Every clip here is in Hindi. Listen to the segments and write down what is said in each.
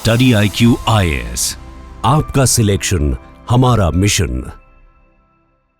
स्टडी IQ IAS, आपका सिलेक्शन हमारा मिशन।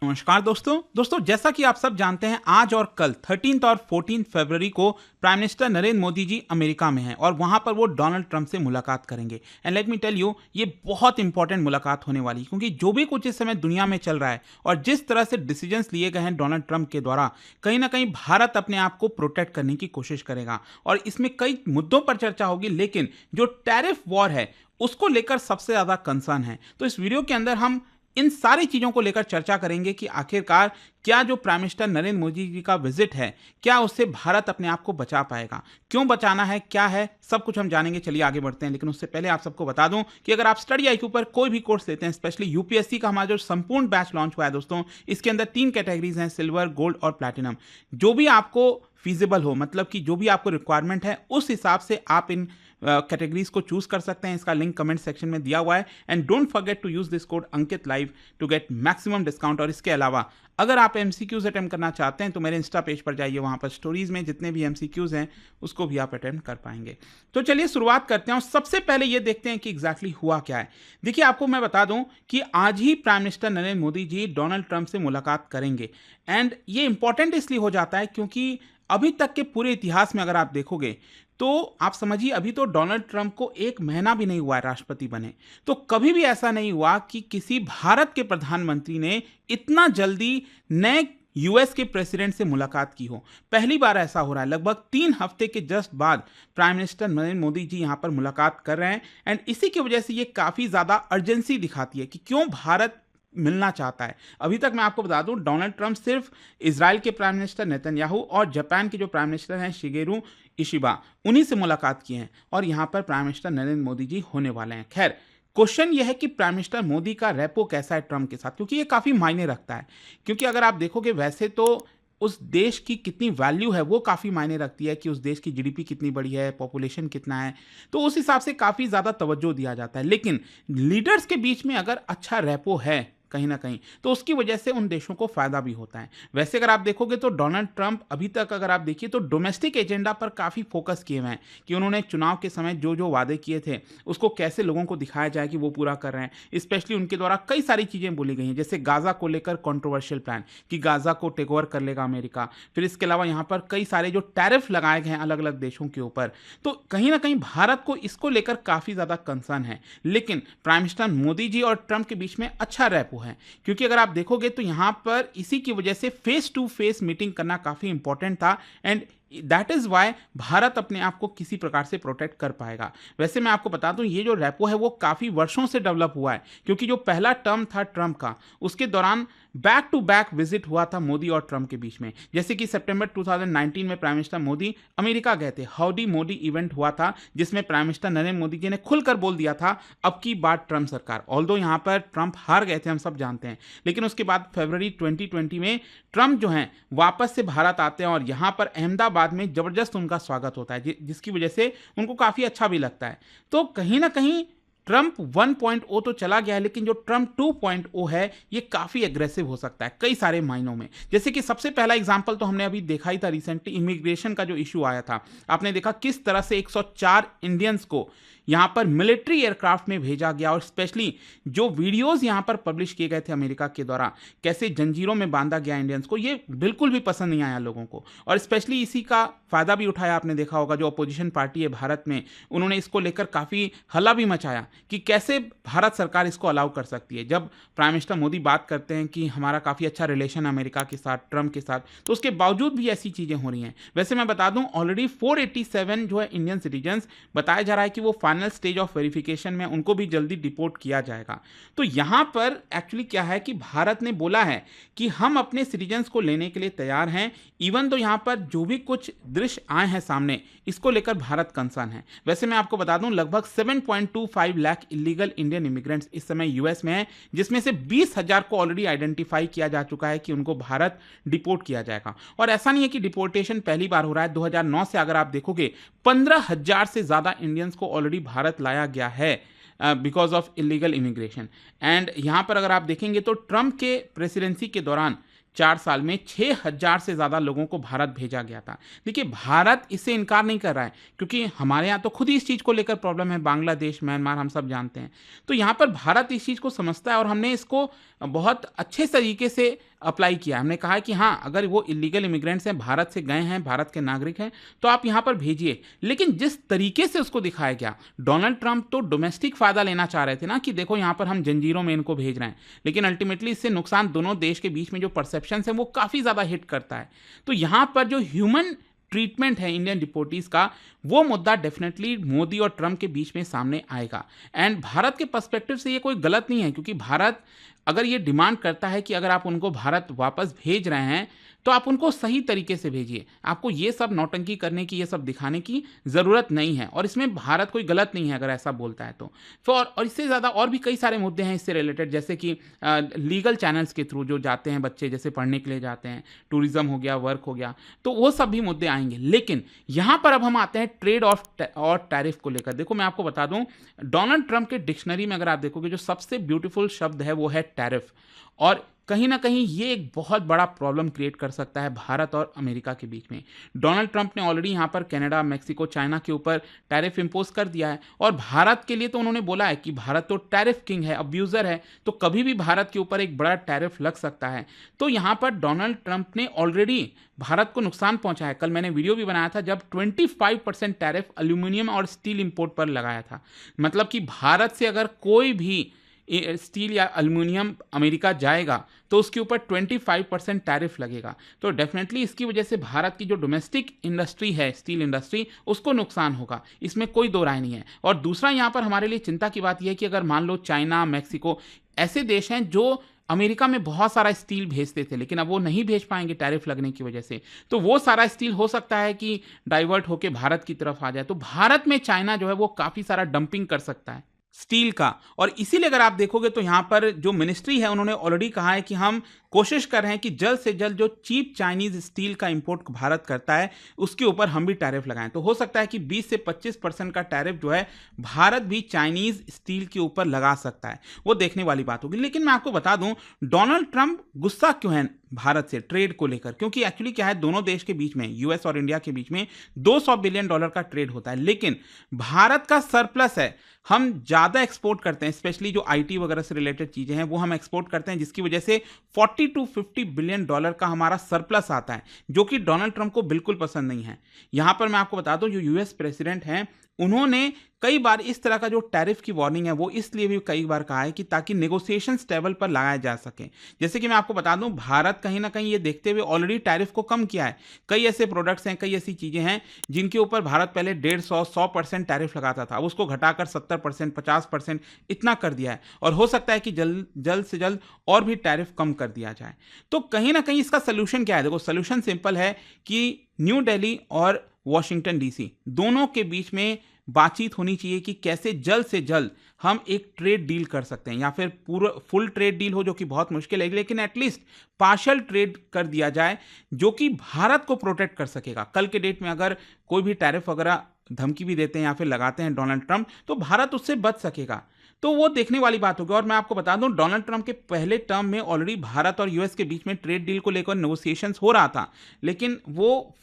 नमस्कार दोस्तों जैसा कि आप सब जानते हैं, आज और कल 13 और 14 फरवरी को prime minister Narendra Modi ji America में हैं और वहां पर वो डोनाल्ड ट्रंप से मुलाकात करेंगे। And let me tell you, ये बहुत इंपॉर्टेंट मुलाकात होने वाली है, क्योंकि जो भी कुछ इस समय दुनिया में चल रहा है और जिस तरह से डिसीजंस लिए गए हैं डोनाल्ड ट्रंप के द्वारा, कहीं ना कहीं भारत अपने आप को प्रोटेक्ट करने की कोशिश करेगा और इसमें कई मुद्दों पर चर्चा होगी। लेकिन जो टैरिफ वॉर है उसको लेकर सबसे ज्यादा कंसर्न है। तो इस वीडियो के अंदर हम इन सारी चीजों को लेकर चर्चा करेंगे कि आखिरकार क्या जो प्राइम मिनिस्टर नरेंद्र मोदी जी का विजिट है, क्या उससे भारत अपने आप को बचा पाएगा, क्यों बचाना है, क्या है, सब कुछ हम जानेंगे। चलिए आगे बढ़ते हैं। लेकिन उससे पहले आप सबको बता दूं कि अगर आप स्टडी IQ पर कोई भी कोर्स लेते हैं, स्पेशली यूपीएससी का हमारा जो संपूर्ण बैच लॉन्च हुआ है दोस्तों, इसके अंदर 3 कैटेगरीज हैं, सिल्वर, गोल्ड और प्लैटिनम। जो भी आपको फीजिबल हो, मतलब कि जो भी आपको रिक्वायरमेंट है, उस हिसाब से आप इन कैटेगरीज को चूज कर सकते हैं। इसका लिंक कमेंट सेक्शन में दिया हुआ है। And don't forget to use this code Ankit live to get maximum discount. और इसके अलावा अगर आप MCQs अटेम्प्ट करना चाहते हैं तो मेरे इंस्टा पेज पर जाइए, वहां पर स्टोरीज में जितने भी MCQs हैं उसको भी आप अटेम्प्ट कर पाएंगे। तो चलिए शुरुआत करते हैं और सबसे पहले ये देखते हैं कि एग्जैक्टली हुआ क्या है। देखिए, आपको मैं बता दूं कि आज ही prime minister Narendra Modi ji Donald Trump से मुलाकात करेंगे। एंड ये इंपॉर्टेंट इसलिए हो जाता है क्योंकि अभी तक के पूरे इतिहास में अगर आप देखोगे तो आप समझिए, अभी तो डोनाल्ड ट्रंप को 1 महीना भी नहीं हुआ है राष्ट्रपति बने, तो कभी भी ऐसा नहीं हुआ कि किसी भारत के प्रधानमंत्री ने इतना जल्दी नए US के प्रेसिडेंट से मुलाकात की हो। पहली बार ऐसा हो रहा है। लगभग 3 हफ्ते के जस्ट बाद प्राइम मिनिस्टर नरेंद्र मोदी जी यहां पर मुलाकात कर रहे हैं। एंड इसी की वजह से ये काफी ज्यादा अर्जेंसी दिखाती है कि क्यों भारत मिलना चाहता है। अभी तक मैं आपको बता दूं, डोनाल्ड ट्रंप सिर्फ इजराइल के प्राइम मिनिस्टर नेतन्याहू और जापान के जो प्राइम मिनिस्टर हैं शिगेरू इशिबा, उन्हीं से मुलाकात की है और यहां पर प्राइम मिनिस्टर नरेंद्र मोदी जी होने वाले हैं। खैर, क्वेश्चन यह है कि प्राइम मिनिस्टर मोदी का रेपो कैसा है ट्रंप के साथ, क्योंकि ये काफी मायने रखता है। क्योंकि अगर आप देखोगे, वैसे तो उस देश की कितनी वैल्यू है वो काफ़ी मायने रखती है कि उस देश की GDP कितनी बड़ी है, पॉपुलेशन कितना है, तो उस हिसाब से काफ़ी ज़्यादा तवज्जो दिया जाता है। लेकिन लीडर्स के बीच में अगर अच्छा रेपो है कहीं ना कहीं, तो उसकी वजह से उन देशों को फायदा भी होता है। वैसे अगर आप देखोगे तो डोनाल्ड ट्रंप अभी तक अगर आप देखिए तो डोमेस्टिक एजेंडा पर काफ़ी फोकस किए हुए हैं कि उन्होंने चुनाव के समय जो जो वादे किए थे उसको कैसे लोगों को दिखाया जाए कि वो पूरा कर रहे हैं। स्पेशली उनके द्वारा कई सारी चीज़ें बोली गई हैं, जैसे गाज़ा को लेकर कॉन्ट्रोवर्शियल प्लान कि गाज़ा को टेक ओवर कर लेगा अमेरिका। फिर इसके अलावा यहाँ पर कई सारे जो टैरिफ लगाए गए हैं अलग अलग देशों के ऊपर, तो कहीं ना कहीं भारत को इसको लेकर काफ़ी ज़्यादा कंसर्न है। लेकिन प्राइम मिनिस्टर मोदी जी और ट्रंप के बीच में अच्छा रैपो है, क्योंकि अगर आप देखोगे तो यहां पर इसी की वजह से फेस टू फेस मीटिंग करना काफी इंपॉर्टेंट था। And that is why Bharat अपने आप को किसी प्रकार से प्रोटेक्ट कर पाएगा। वैसे मैं आपको बता दूं, ये जो रेपो है वो काफी वर्षों से डेवलप हुआ है, क्योंकि जो पहला टर्म था ट्रंप का, उसके दौरान बैक टू बैक विजिट हुआ था मोदी और ट्रंप के बीच में। जैसे कि सितंबर 2019 में प्राइम मिनिस्टर मोदी अमेरिका गए थे, हाउडी मोदी इवेंट हुआ था, जिसमें प्राइम मिनिस्टर नरेंद्र मोदी जी ने खुलकर बोल दिया था अब की बात ट्रंप सरकार। ऑल्दो यहां पर ट्रंप हार गए थे, हम सब जानते हैं, लेकिन उसके बाद फरवरी 2020 में ट्रंप जो हैं वापस से भारत आते हैं और यहां पर अहमदाबाद में जबरदस्त उनका स्वागत होता है, जिसकी वजह से उनको काफी अच्छा भी लगता है। तो कहीं ना कहीं ट्रंप 1.0 तो चला गया है, लेकिन जो ट्रंप 2.0 है ये काफी एग्रेसिव हो सकता है कई सारे मायनों में। जैसे कि सबसे पहला एग्जांपल तो हमने अभी देखा ही था रिसेंटली, इमिग्रेशन का जो इशू आया था। आपने देखा किस तरह से 104 इंडियंस को यहां पर मिलिट्री एयरक्राफ्ट में भेजा गया, और स्पेशली जो वीडियोस यहां पर पब्लिश किए गए थे अमेरिका के द्वारा, कैसे जंजीरों में बांधा गया इंडियंस को, ये बिल्कुल भी पसंद नहीं आया लोगों को। और स्पेशली इसी का फायदा भी उठाया, आपने देखा होगा जो अपोजिशन पार्टी है भारत में, उन्होंने इसको लेकर काफी हल्ला भी मचाया कि कैसे भारत सरकार इसको अलाउ कर सकती है। जब प्राइम मिनिस्टर मोदी बात करते हैं कि हमारा काफी अच्छा रिलेशन अमेरिका के साथ, ट्रंप के साथ, तो उसके बावजूद भी ऐसी चीजें हो रही हैं। वैसे मैं बता दूं, ऑलरेडी 487 जो है इंडियन सिटीजन बताया जा रहा है कि वो फाइनल स्टेज ऑफ वेरिफिकेशन में, उनको भी जल्दी डिपोर्ट किया जाएगा। तो यहां पर एक्चुअली क्या है कि भारत ने बोला है कि हम अपने सिटीजन्स को लेने के लिए तैयार हैं। इवन तो यहां पर जो भी कुछ दृश्य आए हैं सामने, इसको लेकर भारत कंसर्न है। वैसे मैं आपको बता दूं, लगभग 7.25 लाख इलीगल इंडियन इमिग्रेंट्स इस समय यूएस में हैं, जिसमें से 20,000 को ऑलरेडी आइडेंटिफाई किया जा चुका है कि उनको भारत डिपोर्ट किया जाएगा। और ऐसा नहीं है कि डिपोर्टेशन पहली बार हो रहा है। 2009 से अगर आप देखोगे 15,000 से ज्यादा इंडियंस को ऑलरेडी भारत लाया गया है because of illegal immigration. And यहां पर अगर आप देखेंगे तो ट्रंप के प्रेसिडेंसी के दौरान 4 साल में 6,000 से ज़्यादा लोगों को भारत भेजा गया था। देखिए, भारत इससे इनकार नहीं कर रहा है, क्योंकि हमारे यहाँ तो खुद ही इस चीज़ को लेकर प्रॉब्लम है, बांग्लादेश, म्यांमार हम सब जानते हैं। तो यहाँ पर भारत इस चीज़ को समझता है और हमने इसको बहुत अच्छे तरीके से अप्लाई किया। हमने कहा है कि हाँ, अगर वो इलीगल इमिग्रेंट्स हैं, भारत से गए हैं, भारत के नागरिक हैं, तो आप यहाँ पर भेजिए। लेकिन जिस तरीके से उसको दिखाया गया, डोनाल्ड ट्रंप तो डोमेस्टिक फ़ायदा लेना चाह रहे थे ना, कि देखो यहाँ पर हम जंजीरों में इनको भेज रहे हैं, लेकिन अल्टीमेटली इससे नुकसान दोनों देश के बीच में जो परसेप्शन है वो काफ़ी ज़्यादा हिट करता है। तो यहाँ पर जो ह्यूमन ट्रीटमेंट है इंडियन डिपोटीज का, वो मुद्दा डेफिनेटली मोदी और ट्रंप के बीच में सामने आएगा। एंड भारत के पर्सपेक्टिव से ये कोई गलत नहीं है, क्योंकि भारत अगर ये डिमांड करता है कि अगर आप उनको भारत वापस भेज रहे हैं तो आप उनको सही तरीके से भेजिए। आपको ये सब नौटंकी करने की, ये सब दिखाने की ज़रूरत नहीं है, और इसमें भारत कोई गलत नहीं है अगर ऐसा बोलता है तो। और इससे ज़्यादा और भी कई सारे मुद्दे हैं इससे रिलेटेड, जैसे कि लीगल चैनल्स के थ्रू जो जाते हैं बच्चे, जैसे पढ़ने के लिए जाते हैं, टूरिज्म हो गया, वर्क हो गया, तो वो सब भी मुद्दे आएंगे। लेकिन यहाँ पर अब हम आते हैं ट्रेड और टैरिफ को लेकर। देखो, मैं आपको बता दूं, डोनाल्ड ट्रंप के डिक्शनरी में अगर आप देखोगे, जो सबसे ब्यूटीफुल शब्द है वो है टैरिफ। और कहीं ना कहीं ये एक बहुत बड़ा प्रॉब्लम क्रिएट कर सकता है भारत और अमेरिका के बीच में। डोनाल्ड ट्रंप ने ऑलरेडी यहाँ पर कनाडा, मैक्सिको, चाइना के ऊपर टैरिफ इंपोज कर दिया है, और भारत के लिए तो उन्होंने बोला है कि भारत तो टैरिफ किंग है, अब्यूज़र है, तो कभी भी भारत के ऊपर एक बड़ा टैरिफ लग सकता है। तो यहाँ पर डोनाल्ड ट्रंप ने ऑलरेडी भारत को नुकसान पहुंचा है। कल मैंने वीडियो भी बनाया था जब 25% टैरिफ एल्यूमिनियम और स्टील इंपोर्ट पर लगाया था। मतलब कि भारत से अगर कोई भी स्टील या एल्युमिनियम अमेरिका जाएगा तो उसके ऊपर 25% टैरिफ लगेगा। तो डेफिनेटली इसकी वजह से भारत की जो डोमेस्टिक इंडस्ट्री है, स्टील इंडस्ट्री, उसको नुकसान होगा, इसमें कोई दो राय नहीं है। और दूसरा यहाँ पर हमारे लिए चिंता की बात यह है कि अगर मान लो चाइना, मैक्सिको ऐसे देश हैं जो अमेरिका में बहुत सारा स्टील भेजते थे, लेकिन अब वो नहीं भेज पाएंगे टैरिफ लगने की वजह से, तो वो सारा स्टील हो सकता है कि डाइवर्ट होकर भारत की तरफ आ जाए। तो भारत में चाइना जो है वो काफ़ी सारा डंपिंग कर सकता है स्टील का। और इसीलिए अगर आप देखोगे तो यहाँ पर जो मिनिस्ट्री है उन्होंने ऑलरेडी कहा है कि हम कोशिश कर रहे हैं कि जल्द से जल्द जो चीप चाइनीज स्टील का इंपोर्ट भारत करता है उसके ऊपर हम भी टैरिफ लगाएं। तो हो सकता है कि 20 से 25% का टैरिफ जो है भारत भी चाइनीज स्टील के ऊपर लगा सकता है। वो देखने वाली बात होगी। लेकिन मैं आपको बता दूं, डोनाल्ड ट्रंप गुस्सा क्यों है भारत से ट्रेड को लेकर, क्योंकि एक्चुअली क्या है, दोनों देश के बीच में, यूएस और इंडिया के बीच में $200 बिलियन का ट्रेड होता है, लेकिन भारत का सरप्लस है। हम ज़्यादा एक्सपोर्ट करते हैं, स्पेशली जो आईटी वगैरह से रिलेटेड चीज़ें हैं वो हम एक्सपोर्ट करते हैं, जिसकी वजह से 40 to 50 बिलियन डॉलर का हमारा सरप्लस आता है, जो कि डोनाल्ड ट्रंप को बिल्कुल पसंद नहीं है। यहाँ पर मैं आपको बता दूं, जो यूएस प्रेसिडेंट हैं उन्होंने कई बार इस तरह का जो टैरिफ की वार्निंग है वो इसलिए भी कई बार कहा है कि ताकि नेगोशिएशंस टेबल पर लगाया जा सके। जैसे कि मैं आपको बता दूं, भारत कहीं ना कहीं ये देखते हुए ऑलरेडी टैरिफ को कम किया है। कई ऐसे प्रोडक्ट्स हैं, कई ऐसी चीज़ें हैं जिनके ऊपर भारत पहले 150-100% टैरिफ लगाता था, अब उसको घटाकर 70%, 50% इतना कर दिया है, और हो सकता है कि जल्द से जल्द और भी टैरिफ कम कर दिया जाए। तो कहीं ना कहीं इसका सोल्यूशन क्या है? देखो, सोल्यूशन सिंपल है कि न्यू दिल्ली और वॉशिंगटन डीसी दोनों के बीच में बातचीत होनी चाहिए कि कैसे जल्द से जल्द हम एक ट्रेड डील कर सकते हैं, या फिर पूरा फुल ट्रेड डील हो, जो कि बहुत मुश्किल है, लेकिन एटलीस्ट पार्शियल ट्रेड कर दिया जाए जो कि भारत को प्रोटेक्ट कर सकेगा। कल के डेट में अगर कोई भी टैरिफ वगैरह धमकी भी देते हैं या फिर लगाते हैं डोनाल्ड ट्रंप, तो भारत उससे बच सकेगा। तो वो देखने वाली बात होगी। और मैं आपको बता दूं, डोनाल्ड ट्रंप के पहले टर्म में ऑलरेडी भारत और यूएस के बीच में ट्रेड डील को लेकर नेगोशिएशंस हो रहा था, लेकिन वो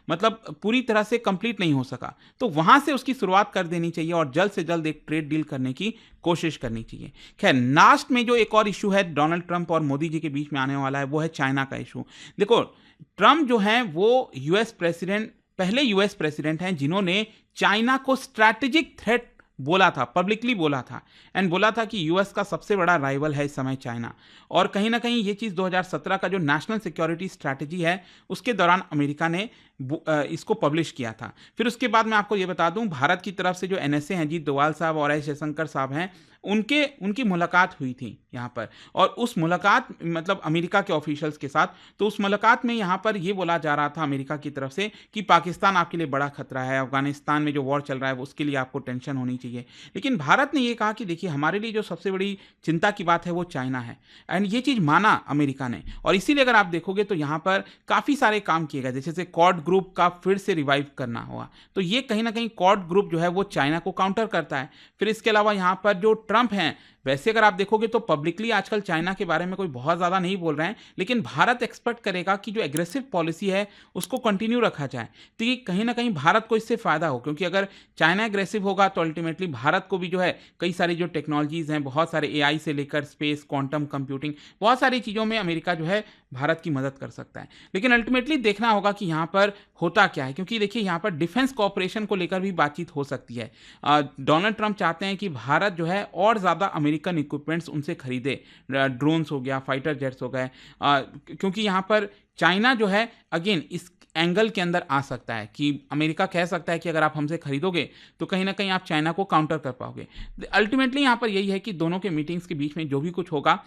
मतलब पूरी तरह से कंप्लीट नहीं हो सका। तो वहां से उसकी शुरुआत कर देनी चाहिए और जल्द से जल्द एक ट्रेड डील करने की कोशिश करनी चाहिए। खैर, लास्ट में जो एक और इशू है डोनाल्ड ट्रंप और मोदी जी के बीच में आने वाला है, वो है चाइना का इशू। देखो, ट्रंप जो है वो पहले यूएस प्रेसिडेंट हैं जिन्होंने चाइना को स्ट्रैटेजिक थ्रेट बोला था, पब्लिकली बोला था, एंड बोला था कि यूएस का सबसे बड़ा राइवल है इस समय चाइना। और कहीं ना कहीं ये चीज़ 2017 का जो नेशनल सिक्योरिटी स्ट्रैटेजी है उसके दौरान अमेरिका ने इसको पब्लिश किया था। फिर उसके बाद मैं आपको ये बता दूं, भारत की तरफ से जो एनएसए हैं, अजीत डोवाल साहब और एस जयशंकर साहब हैं, उनकी मुलाकात हुई थी यहाँ पर, और उस मुलाकात मतलब अमेरिका के ऑफिशियल्स के साथ। तो उस मुलाकात में यहाँ पर ये बोला जा रहा था अमेरिका की तरफ से कि पाकिस्तान आपके लिए बड़ा खतरा है, अफगानिस्तान में जो वॉर चल रहा है उसके लिए आपको टेंशन होनी चाहिए। लेकिन भारत ने ये कहा कि देखिए, हमारे लिए जो सबसे बड़ी चिंता की बात है वो चाइना है, एंड ये चीज़ माना अमेरिका ने। और इसीलिए अगर आप देखोगे तो यहाँ पर काफ़ी सारे काम किए गए, जैसे क्वाड ग्रुप का फिर से रिवाइव करना हुआ। तो ये कहीं ना कहीं क्वाड ग्रुप जो है वो चाइना को काउंटर करता है। फिर इसके अलावा यहाँ पर जो ट्रंप हैं वैसे अगर आप देखोगे तो पब्लिकली आजकल चाइना के बारे में कोई बहुत ज़्यादा नहीं बोल रहे हैं, लेकिन भारत एक्सपेक्ट करेगा कि जो एग्रेसिव पॉलिसी है उसको कंटिन्यू रखा जाए, तो ये कहीं ना कहीं भारत को इससे फ़ायदा हो, क्योंकि अगर चाइना एग्रेसिव होगा तो अल्टीमेटली भारत को भी जो है कई सारी जो टेक्नोलॉजीज़ हैं, बहुत सारे एआई से लेकर स्पेस, क्वांटम कंप्यूटिंग, बहुत सारी चीज़ों में अमेरिका जो है भारत की मदद कर सकता है। लेकिन अल्टीमेटली देखना होगा कि यहाँ पर होता क्या है, क्योंकि देखिए यहाँ पर डिफेंस कॉपरेशन को लेकर भी बातचीत हो सकती है। डोनाल्ड ट्रंप चाहते हैं कि भारत जो है और ज़्यादा अमेरिकन इक्विपमेंट्स उनसे खरीदे, ड्रोन्स हो गया, फाइटर जेट्स हो गए, क्योंकि यहाँ पर चाइना जो है अगेन इस एंगल के अंदर आ सकता है कि अमेरिका कह सकता है कि अगर आप हमसे खरीदोगे तो कहीं ना कहीं आप चाइना को काउंटर कर पाओगे। अल्टीमेटली यहाँ पर यही है कि दोनों के मीटिंग्स के बीच में जो भी कुछ होगा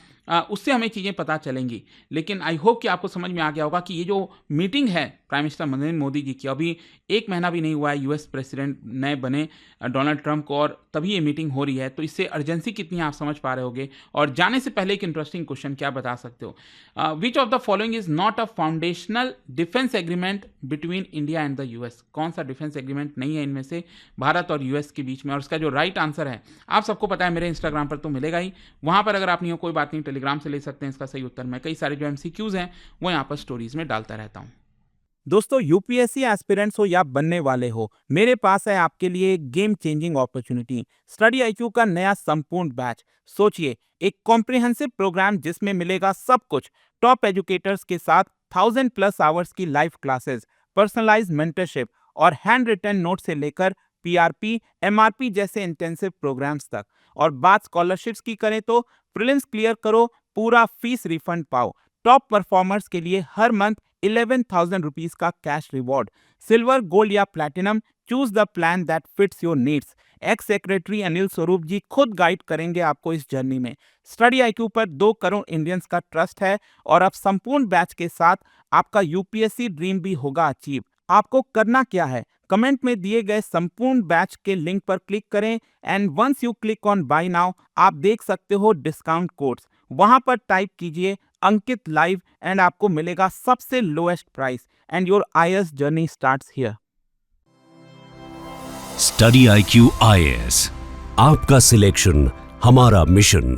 उससे हमें चीज़ें पता चलेंगी। लेकिन आई होप कि आपको समझ में आ गया होगा कि ये जो मीटिंग है प्राइम मिनिस्टर नरेंद्र मोदी जी की, अभी 1 महीना भी नहीं हुआ है यूएस प्रेसिडेंट नए बने डोनाल्ड ट्रंप को, और तभी ये मीटिंग हो रही है, तो इससे अर्जेंसी कितनी है आप समझ पा रहे होगे। और जाने से पहले एक इंटरेस्टिंग क्वेश्चन क्या बता सकते हो, which of the following is not a foundational defence agreement between India and the US? कौन सा डिफेंस एग्रीमेंट नहीं है इनमें से भारत और यूएस के बीच में? और इसका जो राइट आंसर है आप सबको पता है, मेरे इंस्टाग्राम पर तो मिलेगा ही, वहां पर अगर आप नहीं हो कोई बात नहीं, टेलीग्राम से ले सकते हैं इसका सही उत्तर। मैं कई सारे जो एमसीक्यूज हैं वो यहाँ पर स्टोरीज में डालता रहता हूँ। दोस्तों, यूपीएससी एस्पिरेंट्स हो या बनने वाले हो, मेरे पास है आपके लिए एक game changing opportunity, study IQ का नया संपूर्ण बैच। सोचिए, एक कॉम्प्रिहेंसिव प्रोग्राम जिसमें मिलेगा सब कुछ, टॉप एजुकेटर्स के साथ 1000+ आवर्स की लाइव क्लासेस, पर्सनलाइज्ड मेंटरशिप और हैंड रिटन नोट से लेकर पीआरपी, एमआरपी जैसे इंटेंसिव प्रोग्राम्स तक। और बात स्कॉलरशिप्स की करें तो प्रीलिम्स क्लियर करो, पूरा फीस रिफंड पाओ। टॉप परफॉर्मर्स के लिए हर मंथ 11,000 रुपीज का कैश रिवॉर्ड। सिल्वर, गोल्ड या platinum, choose the plan that fits your needs. X secretary Anil Swarup जी खुद गाइड करेंगे आपको इस जर्नी में। स्टडी आईक्यू पर 2 करोड़ इंडियंस का ट्रस्ट है, और अब संपूर्ण बैच के साथ आपका यूपीएससी ड्रीम भी होगा अचीव। आपको करना क्या है, कमेंट में दिए गए संपूर्ण बैच के लिंक पर क्लिक करें, and once you click on buy now, आप देख सकते हो डिस्काउंट कोड्स, वहां पर टाइप कीजिए अंकित लाइव एंड आपको मिलेगा सबसे lowest price, and your IAS journey starts here. Study IQ IAS, आपका सिलेक्शन हमारा मिशन।